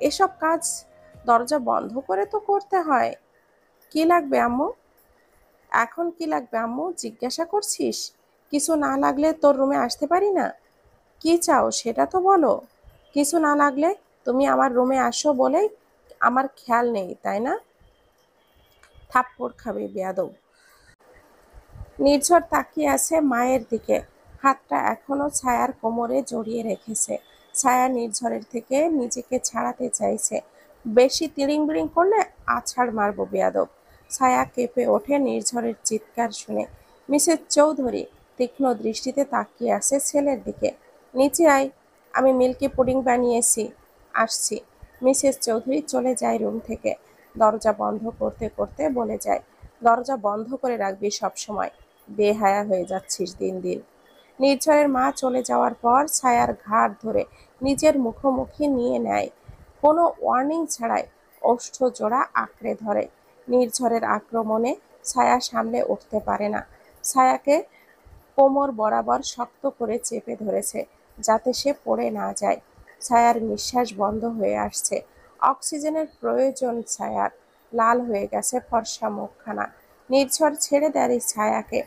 এসব কাজ দরজা বন্ধ করে তো করতে হয়। কি লাগবে আম্মু? এখন কি লাগবে আম্মু জিজ্ঞাসা করছিস? কিছু না লাগলে তোর রুমে আসতে পারি না? কি চাও সেটা তো বলো। কিছু না লাগলে তুমি আমার রুমে আসো বলেই আমার খেয়াল নেই, তাই না? থাপ্পড় খাবে বেয়াদব। নির্ঝর তাকিয়ে আছে মায়ের দিকে। হাতটা এখনো ছায়ার কোমরে জড়িয়ে রেখেছে। ছায়া নির্ঝরের থেকে নিজেকে ছাড়াতে চাইছে। বেশি তিড়িং বিড়িং করলে আছাড় মারবো বেয়াদব। ছায়া কেঁপে ওঠে নির্ঝরের চিৎকার শুনে। মিসেস চৌধুরী তীক্ষ্ণ দৃষ্টিতে তাকিয়ে আছে ছেলের দিকে। নিচে আয়, আমি মিল্কি পুডিং বানিয়েছি, আসছি। মিসেস চৌধুরী চলে যায় রুম থেকে। দরজা বন্ধ করতে করতে বলে যায়, দরজা বন্ধ করে রাখবি সব সময়। বেহায়া হয়ে যাচ্ছিস দিন দিন। নির্ঝরের মা চলে যাওয়ার পর ছায়ার ঘাড় ধরে নিজের মুখোমুখি নিয়ে নেয়। কোনো ওয়ার্নিং ছাড়াই ওষ্ঠ জোড়া আঁকড়ে ধরে। নির্ঝরের আক্রমণে ছায়া সামলে উঠতে পারে না। ছায়াকে কোমর বরাবর শক্ত করে চেপে ধরেছে, যাতে সে পড়ে না যায়। ছায়ার নিঃশ্বাস বন্ধ হয়ে আসছে। অক্সিজেনের প্রয়োজন ছায়ার। লাল হয়ে গেছে ফর্সা মুখখানা। নির্ঝর ছেড়ে দেয় ছায়াকে।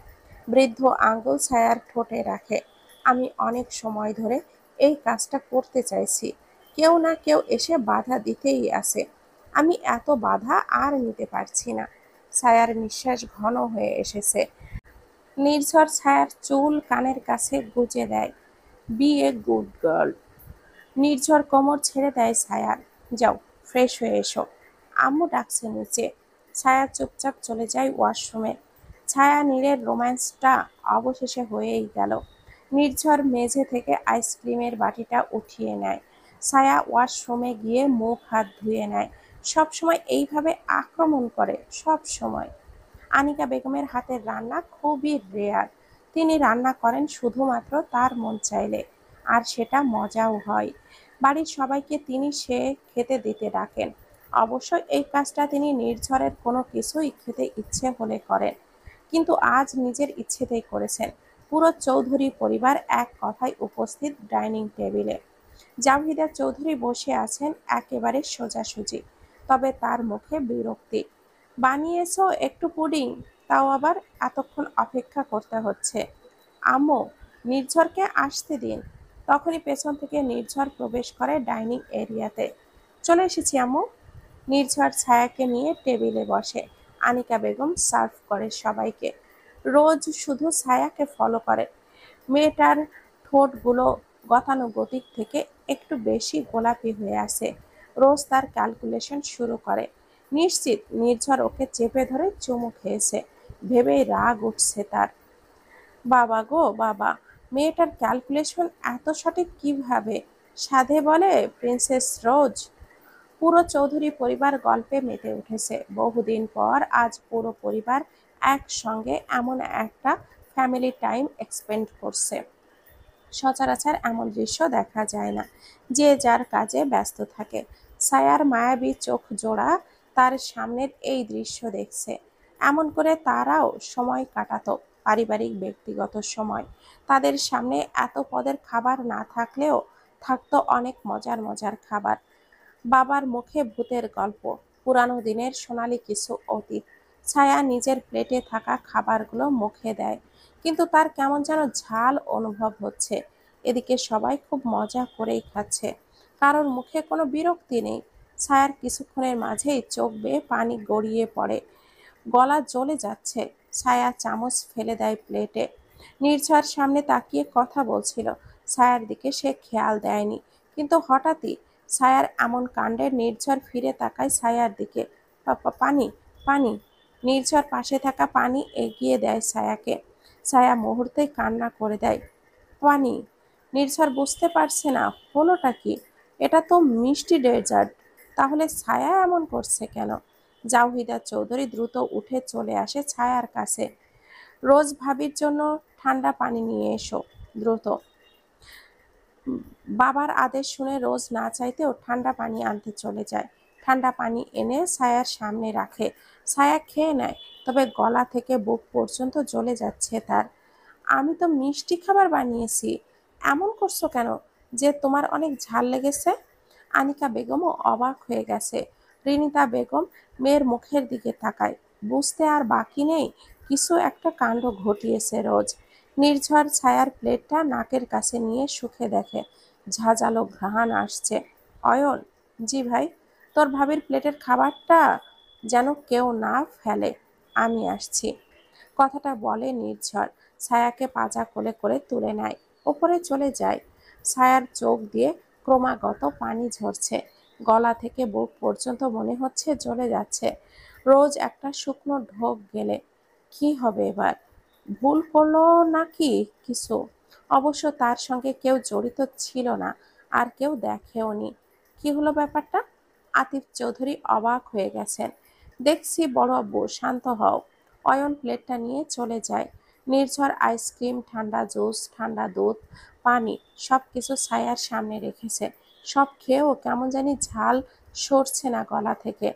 বৃদ্ধ আঙ্গুল ছায়ার ঠোঁটে রাখে। আমি অনেক সময় ধরে এই কাজটা করতে চাইছি। কেউ না কেউ এসে বাধা দিতেই আছে। আমি এত বাধা আর নিতে পারছি না। ছায়ার নিঃশ্বাস ঘন হয়ে এসেছে। নির্ঝর ছায়ার চুল কানের কাছে গুজে দেয়। Be a good girl. Nirjhar কোমর ছেড়ে দেয় ছায়ার। যাও, ফ্রেশ হয়ে এসো, আম্মু ডাকছে নিচে। ছায়া চুপচাপ চলে যায় ওয়াশরুমে। ছায়া নীরের রোম্যান্সটা অবশেষে হয়েই গেল। নির্ঝর মেঝে থেকে আইসক্রিমের বাটিটা উঠিয়ে নেয়। ছায়া ওয়াশরুমে গিয়ে মুখ হাত ধুয়ে নেয়। সবসময় এইভাবে আক্রমণ করে, সব সময়। আনিকা বেগমের হাতের রান্না খুবই রেয়ার। তিনি রান্না করেন শুধুমাত্র তার মন চাইলে, আর সেটা মজাও হয়। বাড়ির সবাইকে তিনি সে খেতে দিতে ডাকেন। অবশ্য এই কাজটা তিনি নির্ঝরের কোনো কিছুই খেতে ইচ্ছে হলে করেন, কিন্তু আজ নিজের ইচ্ছেতেই করেছেন। পুরো চৌধুরী পরিবার এক কথায় উপস্থিত ডাইনিং টেবিলে। জাভিদা চৌধুরী বসে আছেন একেবারে সোজাসুজি, তবে তার মুখে বিরক্তি। বানিয়েছো একটু পুডিং, তাও আবার এতক্ষণ অপেক্ষা করতে হচ্ছে। আম্মু, নির্ঝরকে আসতে দিন। তখনই পেছন থেকে নির্ঝর প্রবেশ করে ডাইনিং এরিয়াতে। চলে এসেছি আম্মু। নির্ঝর ছায়াকে নিয়ে টেবিলে বসে। আনিকা বেগম সার্ভ করে সবাইকে। রোজ শুধু ছায়াকে ফলো করে। মেয়েটার ঠোঁটগুলো গতানুগতিক থেকে একটু বেশি গোলাপি হয়ে আসে। রোজ তার ক্যালকুলেশন শুরু করে। নিশ্চিত নির্ঝর ওকে চেপে ধরে চুমু খেয়েছে ভেবেই রাগ উঠছে তার। বাবা গো বাবা, মেয়েটার ক্যালকুলেশন এত সঠিক কিভাবে? সাধে বলে প্রিন্সেস রোজ। পুরো চৌধুরী পরিবার গল্পে মেতে উঠেছে। বহুদিন পর আজ পুরো পরিবার একসঙ্গে এমন একটা ফ্যামিলি টাইম এক্সপেন্ড করছে। সচরাচর এমন দৃশ্য দেখা যায় না। যে যার কাজে ব্যস্ত থাকে। ছায়ার মায়াবী চোখ জোড়া তার সামনের এই দৃশ্য দেখছে। এমন করে তারাও সময় কাটাতো, পারিবারিক ব্যক্তিগত সময়। তাদের সামনে এত পদের খাবার না থাকলেও থাকতো অনেক মজার মজার খাবার। বাবার মুখে ভূতের গল্প, পুরানো দিনের সোনালি কিছু অতীত। ছায়া নিজের প্লেটে থাকা খাবারগুলো মুখে দেয়, কিন্তু তার কেমন যেন ঝাল অনুভব হচ্ছে। এদিকে সবাই খুব মজা করেই খাচ্ছে, কারোর মুখে কোনো বিরক্তি নেই। ছায়ার কিছুক্ষণের মাঝেই চোখ বেয়ে পানি গড়িয়ে পড়ে, গলা জ্বলে যাচ্ছে। ছায়া চামচ ফেলে দেয় প্লেটে। নির্ঝর সামনে তাকিয়ে কথা বলছিল, ছায়ার দিকে সে খেয়াল দেয়নি। কিন্তু হঠাৎই ছায়ার এমন কাণ্ডে নির্ঝর ফিরে তাকায় ছায়ার দিকে। পানি, পানি। নির্ঝর পাশে থাকা পানি এগিয়ে দেয় ছায়াকে। ছায়া মুহূর্তেই কান্না করে দেয়। পানি। নির্ঝর বুঝতে পারছে না হলোটা কি। এটা তো মিষ্টি ডেজার্ট, তাহলে ছায়া এমন করছে কেন? জাওহিদা চৌধুরী দ্রুত উঠে চলে আসে ছায়ার কাছে। রোজ ভাবির জন্য ঠান্ডা পানি নিয়ে এসো, দ্রুত। বাবার আদেশ শুনে রোজ না চাইতেও ঠান্ডা পানি আনতে চলে যায়। ঠান্ডা পানি এনে ছায়ার সামনে রাখে। ছায়া খেয়ে নেয়, তবে গলা থেকে বুক পর্যন্ত জ্বলে যাচ্ছে তার। আমি তো মিষ্টি খাবার বানিয়েছি, এমন করছো কেন যে তোমার অনেক ঝাল লেগেছে? আনিকা বেগমও অবাক হয়ে গেছে। রিনিতা বেগম মেয়ের মুখের দিকে তাকায়। বুঝতে আর বাকি নেই, কিছু একটা কাণ্ড ঘটিয়েছে রোজ। নির্ঝর ছায়ার প্লেটটা নাকের কাছে নিয়ে শুকে দেখে ঝাঁঝালো ঘ্রাণ আসছে। অয়ন, জি ভাই। তোর ভাবির প্লেটের খাবারটা যেন কেউ না ফেলে, আমি আসছি। কথাটা বলে নির্ঝর ছায়াকে পাজা কোলে করে তুলে নেয়, ওপরে চলে যায়। ছায়ার চোখ দিয়ে ক্রমাগত পানি ঝরছে, গলা থেকে বুক পর্যন্ত মনে হচ্ছে জ্বলে যাচ্ছে। রোজ একটা শুকনো ঢোক গেলে কি হবে এবার? ভুল করলো নাকি কিছু? অবশ্য তার সঙ্গে কেউ জড়িত ছিল না, আর কেউ দেখেওনি। কি হলো ব্যাপারটা? আতিফ চৌধুরী অবাক হয়ে গেছেন। দেখছি বড় আব্বু, শান্ত হও। অয়ন প্লেটটা নিয়ে চলে যায়। নির্ঝর আইসক্রিম, ঠান্ডা জুস, ঠান্ডা দুধ, পানি সবকিছু ছায়ার সামনে রেখেছে। সব খেয়েও কেমন জানি ঝাল সরছে না গলা থেকে।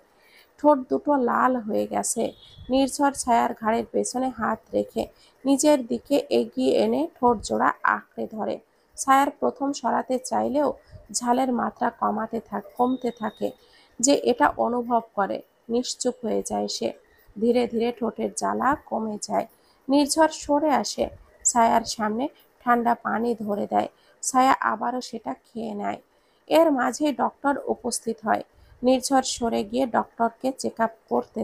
ঠোঁট দুটো লাল হয়ে গেছে। নির্ঝর ছায়ার ঘাড়ের পেছনে হাত রেখে নিজের দিকে এগিয়ে এনে ঠোঁট জোড়া আঁকড়ে ধরে। ছায়ার প্রথম সরাতে চাইলেও ঝালের মাত্রা কমতে থাকে। যে এটা অনুভব করে, নিশ্চুপ হয়ে যায় সে। ধীরে ধীরে ঠোঁটের জ্বালা কমে যায়। নির্ঝর সরে আসে, ছায়ার সামনে ঠান্ডা পানি ধরে দেয়। ছায়া আবারও সেটা খেয়ে নেয়। এর মাঝে ডক্টর উপস্থিত হয়। নির্ঝর সরে গিয়ে ডক্টরকে চেক আপ করতে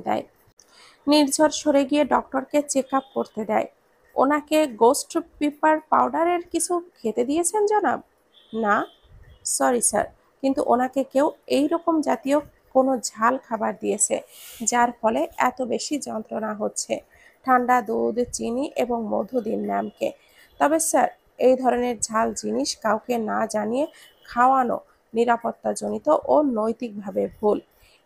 দেয়। ওনাকে গোস্ট পেপার পাউডারের কিছু খেতে দিয়েছেন জনাব? না, সরি স্যার, কিন্তু ওনাকে কেউ এই রকম জাতীয় কোনো ঝাল খাবার দিয়েছে, যার ফলে এত বেশি যন্ত্রণা হচ্ছে। ঠান্ডা দুধ, চিনি এবং মধু দিন ম্যামকে। তবে স্যার, এই ধরনের ঝাল জিনিস কাউকে না জানিয়ে খাওয়ানো নিরাপত্তাজনিত ও নৈতিকভাবে ভুল।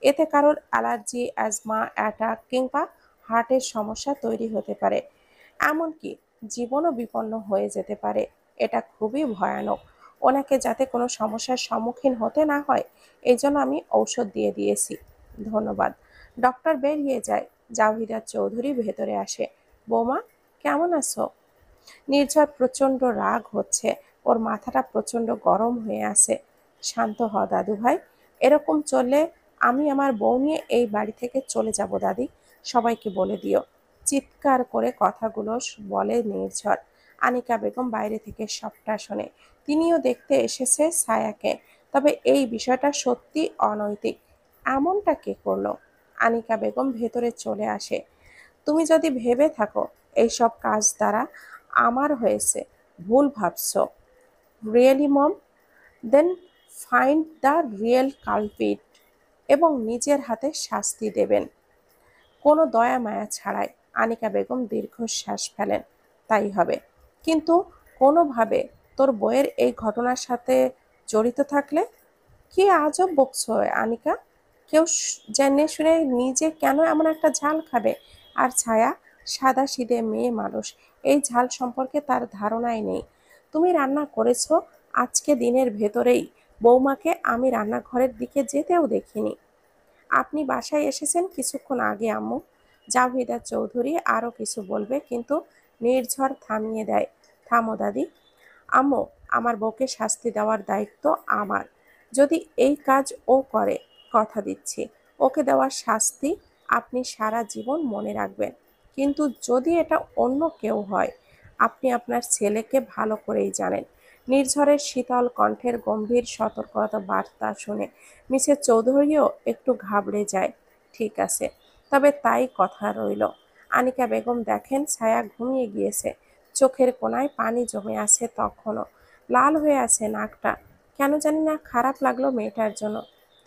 এতে কারোর অ্যালার্জি, অ্যাজমা, অ্যাটাক কিংবা হার্টের সমস্যা তৈরি হতে পারে। এমনকি জীবনও বিপন্ন হয়ে যেতে পারে। এটা খুবই ভয়ানক। ওনাকে যাতে কোনো সমস্যার সম্মুখীন হতে না হয়, এই জন্য আমি ঔষধ দিয়ে দিয়েছি। ধন্যবাদ। ডক্টর বেরিয়ে যায়। জাহিদা চৌধুরী ভেতরে আসে। বৌমা, কেমন আছো? নির্ঝর প্রচণ্ড রাগ হচ্ছে, ওর মাথাটা প্রচণ্ড গরম হয়ে আছে। শান্ত হ দাদু ভাই, এরকম চললে আমি আমার বউ নিয়ে এই বাড়ি থেকে চলে যাব দাদি, সবাইকে বলে দিও। চিৎকার করে কথাগুলো বলে নির্ঝর। আনিকা বেগম বাইরে থেকে সবটা শোনে। তিনিও দেখতে এসেছে ছায়াকে। তবে এই বিষয়টা সত্যি অনৈতিক। এমনটা কে করলো? আনিকা বেগম ভেতরে চলে আসে। তুমি যদি ভেবে থাকো এইসব কাজ দ্বারা আমার হয়েছে, ভুল ভাবছো। Really mom? Then find the real culprit এবং নিজের হাতে শাস্তি দেবেন, কোনো দয়া মায়া ছাড়াই। আনিকা বেগম দীর্ঘশ্বাস ফেলেন। তাই হবে, কিন্তু কোনোভাবে তোর বইয়ের এই ঘটনার সাথে জড়িত থাকলে? কি আজব বকছো আনিকা? কেউ জেনে শুনে নিজে কেন এমন একটা ঝাল খাবে? আর ছায়া সাদাসিধে মেয়ে মানুষ, এই ঝাল সম্পর্কে তার ধারণাই নেই। তুমি রান্না করেছো, আজকে দিনের ভেতরেই বৌমাকে আমি রান্নাঘরের দিকে যেতেও দেখিনি। আপনি বাসায় এসেছেন কিছুক্ষণ আগে আম্মু। জাহিদা চৌধুরী আরও কিছু বলবে, কিন্তু নির্ঝর থামিয়ে দেয়। থামো দাদি। আম্মু, আমার বউকে শাস্তি দেওয়ার দায়িত্ব আমার। যদি এই কাজ ও করে, কথা দিচ্ছি ওকে দেওয়ার শাস্তি আপনি সারা জীবন মনে রাখবেন। কিন্তু যদি এটা অন্য কেউ হয়, আপনি আপনার ছেলেকে ভালো করেই জানেন। নির্ঝরের শীতল কণ্ঠের গম্ভীর সতর্কতা বার্তা শুনে মিসেস চৌধুরীও একটু ঘাবড়ে যায়। ঠিক আছে, তবে তাই কথা রইল। আনিকা বেগম দেখেন ছায়া ঘুমিয়ে গিয়েছে। চোখের কোণায় পানি জমে আছে তখনও। লাল হয়ে আছে নাকটা। কেন জানি না খারাপ লাগলো মেয়েটার জন্য।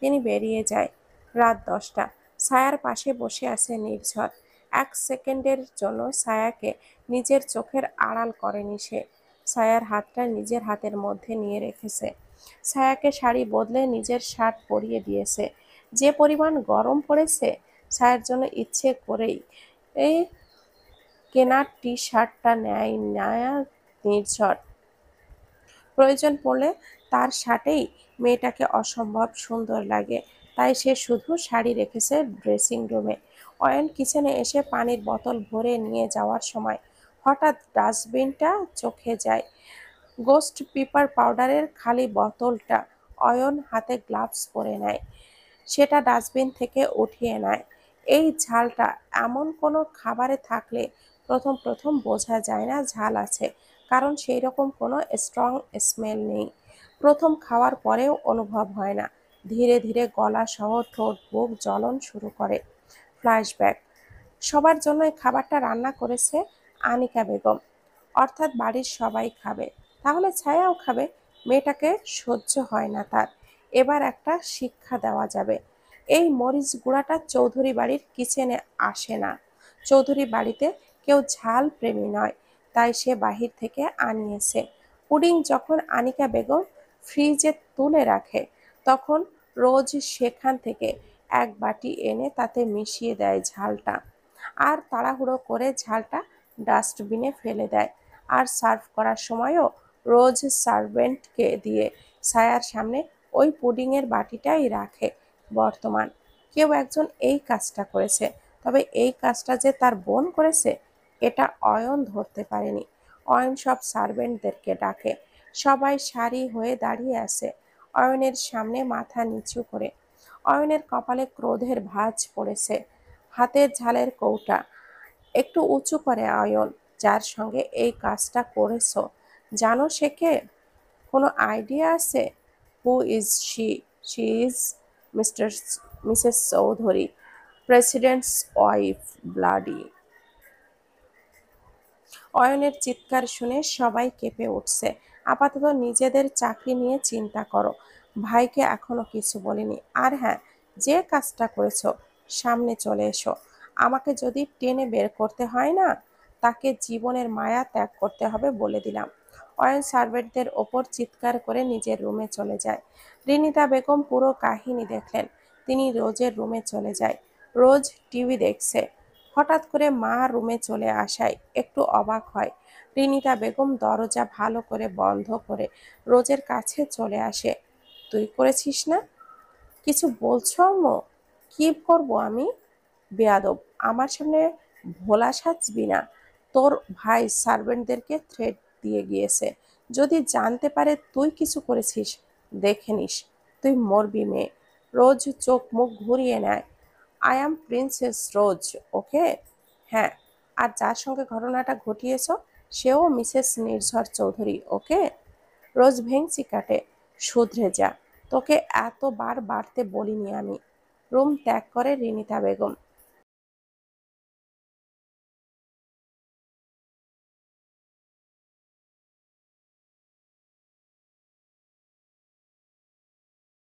তিনি বেরিয়ে যায়। রাত 10টা। ছায়ার পাশে বসে আছে নির্ঝর। 1 সেকেন্ডের জন্য ছায়াকে নিজের চোখের আড়াল করেনি সে। ছায়ার হাতটা নিজের হাতের মধ্যে নিয়ে রেখেছে। ছায়াকে শাড়ি বদলে নিজের শার্ট পরিয়ে দিয়েছে। যে পরিমাণ গরম পড়েছে, ছায়ার জন্য ইচ্ছে করেই এই কেনা টি শার্টটা নেয় নেয়া নির্ঝর। প্রয়োজন পড়লে তার শার্টেই মেয়েটাকে অসম্ভব সুন্দর লাগে। তাই সে শুধু শাড়ি রেখেছে ড্রেসিং রুমে। অয়ন কিচেনে এসে পানির বোতল ভরে নিয়ে যাওয়ার সময় হঠাৎ ডাস্টবিনটা চোখে যায়। গোস্ট পেপার পাউডারের খালি বোতলটা অয়ন হাতে গ্লাভস পরে নেয়, সেটা ডাস্টবিন থেকে উঠিয়ে নেয়। এই ঝালটা এমন কোনো খাবারে থাকলে প্রথম প্রথম বোঝা যায় না ঝাল আছে, কারণ সেই রকম কোনো স্ট্রং স্মেল নেই। প্রথম খাওয়ার পরেও অনুভব হয় না। ধীরে ধীরে গলা সহ ঠোঁট বুক জ্বলন শুরু করে। ফ্ল্যাশব্যাক। সবার জন্যই খাবারটা রান্না করেছে আনিকা বেগম, অর্থাৎ বাড়ির সবাই খাবে, তাহলে ছায়াও খাবে। মেয়েটাকে সহ্য হয় না তার। এবার একটা শিক্ষা দেওয়া যাবে। এই মরিচ গুঁড়াটা চৌধুরী বাড়ির কিচেনে আসে না। চৌধুরী বাড়িতে কেউ ঝাল প্রেমী নয়, তাই সে বাহির থেকে আনিয়েছে। পুডিং যখন আনিকা বেগম ফ্রিজে তুলে রাখে, তখন রোজ সেখান থেকে এক বাটি এনে তাতে মিশিয়ে দেয় ঝালটা, আর তাড়াহুড়ো করে ঝালটা ডাস্টবিনে ফেলে দেয়। আর সার্ভ করার সময়ও রোজ সার্ভেন্টকে দিয়ে ছায়ার সামনে ওই পুডিংয়ের বাটিটাই রাখে। বর্তমান কেউ একজন এই কাজটা করেছে, তবে এই কাজটা যে তার বোন করেছে এটা অয়ন ধরতে পারেনি। অয়ন সব সার্ভেন্টদেরকে ডাকে। সবাই সারি হয়ে দাঁড়িয়ে আছে অয়নের সামনে মাথা নিচু করে। অয়নের কপালে ক্রোধের ভাঁজ পড়েছে। হাতের ঝালের কৌটা একটু উঁচু করে অয়ন, যার সঙ্গে এই কাজটা করেছো জানো সে কে? কোনো আইডিয়া আছে? Who is she? She is mister Mrs Chowdhury, presidents wife. Bloody. অয়নের চিৎকার শুনে সবাই কেঁপে উঠছে। আপাতত নিজেদের চাকরি নিয়ে চিন্তা করো। ভাইকে এখনো কিছু বলিনি। আর হ্যাঁ, যে কাজটা করেছো সামনে চলে এসো। আমাকে যদি টেনে বের করতে হয় না, তাকে জীবনের মায়া ত্যাগ করতে হবে বলে দিলাম। অয়ন সার্ভেন্টদের ওপর চিৎকার করে নিজের রুমে চলে যায়। রিনিতা বেগম পুরো কাহিনী দেখলেন। তিনি রোজের রুমে চলে যায়। রোজ টিভি দেখছে। হঠাৎ করে মা রুমে চলে আসায় একটু অবাক হয়। রিনিতা বেগম দরজা ভালো করে বন্ধ করে রোজের কাছে চলে আসে। তুই করেছিস না? কিছু বলছো আম্মু? কি করবো আমি? বেয়াদব, আমার সামনে ভোলা সাজবি না। তোর ভাই সার্ভেন্টদেরকে থ্রেট দিয়ে গিয়েছে। যদি জানতে পারে তুই কিছু করেছিস, দেখে নিস তুই মরবি মেয়ে। রোজ চোখ মুখ ঘুরিয়ে নেয়। আই অ্যাম প্রিন্সেস রোজ, ওকে? হ্যাঁ। আর যার সঙ্গে ঘটনাটা ঘটিয়েছ সেও মিসেস নির্ঝর চৌধুরী, ওকে? রোজ ভেংচি কাটে। শুধরে যা, তোকে এতবার বাড়তে বলিনি আমি। রুম ত্যাগ করে রিনিতা বেগম।